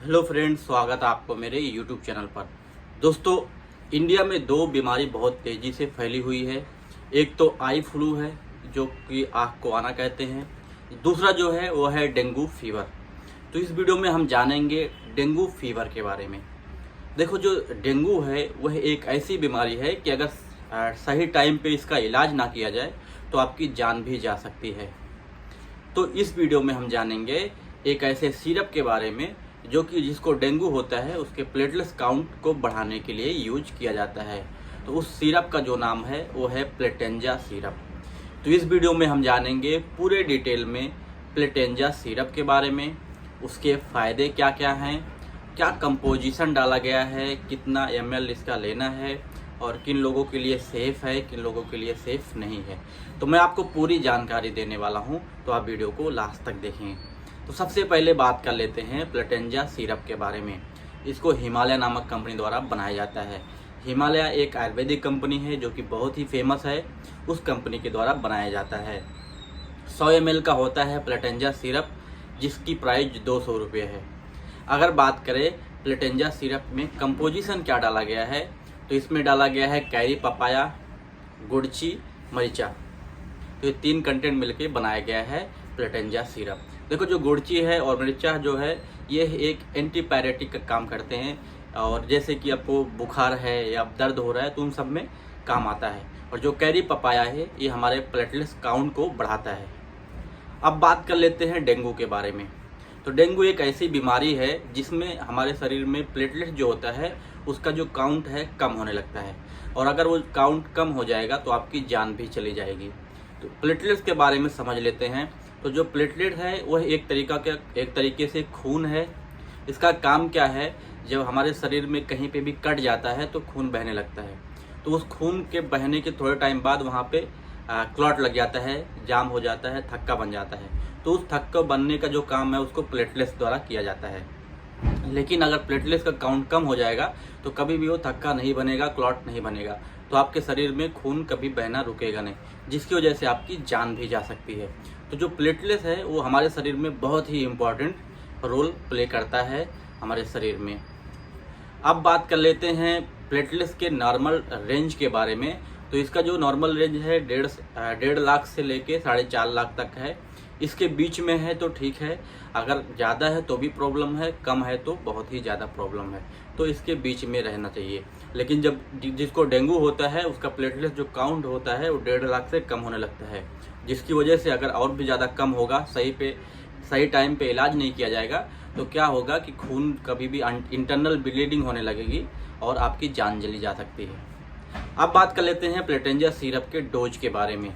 Hello friends, स्वागत है आपको मेरे यूट्यूब चैनल पर। दोस्तों, इंडिया में दो बीमारी बहुत तेज़ी से फैली हुई है। एक तो आई फ्लू है, जो कि आँख को आना कहते हैं। दूसरा जो है वो है डेंगू फीवर। तो इस वीडियो में हम जानेंगे डेंगू फीवर के बारे में। देखो, जो डेंगू है वह एक ऐसी बीमारी है कि अगर सही टाइम पे इसका इलाज ना किया जाए तो आपकी जान भी जा सकती है। तो इस वीडियो में हम जानेंगे एक ऐसे सिरप के बारे में जो कि जिसको डेंगू होता है उसके प्लेटलेट्स काउंट को बढ़ाने के लिए यूज किया जाता है। तो उस सिरप का जो नाम है वो है प्लेटेंजा सिरप। तो इस वीडियो में हम जानेंगे पूरे डिटेल में प्लेटेंजा सिरप के बारे में, उसके फ़ायदे क्या क्या हैं, क्या कंपोजिशन डाला गया है, कितना ml इसका लेना है और किन लोगों के लिए सेफ़ है, किन लोगों के लिए सेफ़ नहीं है। तो मैं आपको पूरी जानकारी देने वाला हूं, तो आप वीडियो को लास्ट तक देखें। तो सबसे पहले बात कर लेते हैं प्लेटेंजा सिरप के बारे में। इसको हिमालय नामक कंपनी द्वारा बनाया जाता है। हिमालय एक आयुर्वेदिक कंपनी है जो कि बहुत ही फेमस है, उस कंपनी के द्वारा बनाया जाता है। 100 ml का होता है प्लेटेंजा सिरप, जिसकी प्राइस 200 रुपये है। अगर बात करें प्लेटेंजा सिरप में कंपोजिशन क्या डाला गया है, तो इसमें डाला गया है कैरी पपाया, गुड़ची, मरीचा। तो ये तीन कंटेंट मिलके बनाया गया है प्लेटेंजा सिरप। देखो, जो गुड़ची है और मरीचा जो है ये एक एंटीपायरेटिक का काम करते हैं, और जैसे कि आपको बुखार है या दर्द हो रहा है तो उन सब में काम आता है। और जो कैरी पपाया है ये हमारे प्लेटलेट्स काउंट को बढ़ाता है। अब बात कर लेते हैं डेंगू के बारे में। तो डेंगू एक ऐसी बीमारी है जिसमें हमारे शरीर में प्लेटलेट जो होता है उसका जो काउंट है कम होने लगता है, और अगर वो काउंट कम हो जाएगा तो आपकी जान भी चली जाएगी। तो प्लेटलेट्स के बारे में समझ लेते हैं। तो जो प्लेटलेट है वह एक तरीके से खून है। इसका काम क्या है, जब हमारे शरीर में कहीं पे भी कट जाता है तो खून बहने लगता है। तो उस खून के बहने के थोड़े टाइम बाद वहाँ पे क्लॉट लग जाता है, जाम हो जाता है, थक्का बन जाता है। तो उस थक्का बनने का जो काम है उसको प्लेटलेट्स द्वारा किया जाता है। लेकिन अगर प्लेटलेट्स का काउंट कम हो जाएगा तो कभी भी वो थक्का नहीं बनेगा, क्लॉट नहीं बनेगा, तो आपके शरीर में खून कभी बहना रुकेगा नहीं, जिसकी वजह से आपकी जान भी जा सकती है। तो जो प्लेटलेट्स है वो हमारे शरीर में बहुत ही इम्पोर्टेंट रोल प्ले करता है हमारे शरीर में। अब बात कर लेते हैं प्लेटलेट्स के नॉर्मल रेंज के बारे में। तो इसका जो नॉर्मल रेंज है 1.5 लाख से लेके 4.5 लाख तक है। इसके बीच में है तो ठीक है, अगर ज़्यादा है तो भी प्रॉब्लम है, कम है तो बहुत ही ज़्यादा प्रॉब्लम है। तो इसके बीच में रहना चाहिए। लेकिन जब जिसको डेंगू होता है उसका प्लेटलेट जो काउंट होता है वो 1.5 लाख से कम होने लगता है, जिसकी वजह से अगर और भी ज़्यादा कम होगा, सही टाइम पे इलाज नहीं किया जाएगा, तो क्या होगा कि खून कभी भी इंटरनल ब्लीडिंग होने लगेगी और आपकी जान चली जा सकती है। अब बात कर लेते हैं प्लेटेंजा सिरप के डोज के बारे में।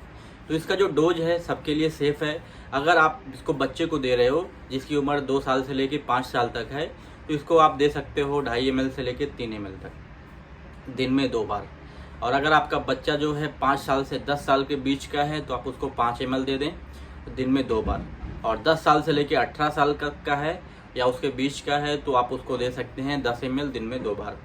तो इसका जो डोज है सबके लिए सेफ़ है। अगर आप इसको बच्चे को दे रहे हो जिसकी उम्र 2 साल से लेकर 5 साल तक है, तो इसको आप दे सकते हो 2.5 ml से लेकर 3 ml तक, दिन में 2 बार। और अगर आपका बच्चा जो है 5 साल से 10 साल के बीच का है तो आप उसको 5 ml दे दें, दिन में 2 बार। और 10 साल से लेकर 18 साल का है या उसके बीच का है तो आप उसको दे सकते हैं 10 ml दिन में 2 बार।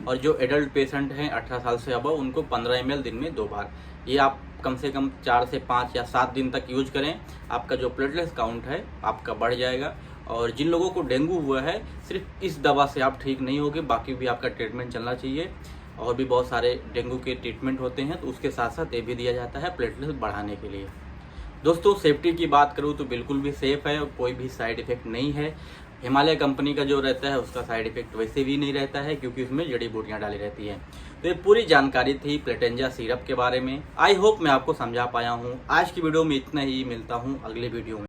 और जो एडल्ट पेशेंट हैं 18 साल से अबव, उनको 15 ml दिन में 2 बार। ये आप कम से कम 4 से 5 या 7 दिन तक यूज करें, आपका जो प्लेटलेट्स काउंट है आपका बढ़ जाएगा। और जिन लोगों को डेंगू हुआ है सिर्फ इस दवा से आप ठीक नहीं होगे, बाकी भी आपका ट्रीटमेंट चलना चाहिए। और भी बहुत सारे डेंगू के ट्रीटमेंट होते हैं, तो उसके साथ साथ ये भी दिया जाता है प्लेटलेट्स बढ़ाने के लिए। दोस्तों, सेफ्टी की बात करूँ तो बिल्कुल भी सेफ़ है और कोई भी साइड इफ़ेक्ट नहीं है। हिमालय कंपनी का जो रहता है उसका साइड इफ़ेक्ट वैसे भी नहीं रहता है, क्योंकि उसमें जड़ी बूटियाँ डाली रहती हैं। तो ये पूरी जानकारी थी प्लेटेंजा सिरप के बारे में। आई होप मैं आपको समझा पाया हूँ। आज की वीडियो में इतना ही, मिलता हूँ अगले वीडियो में।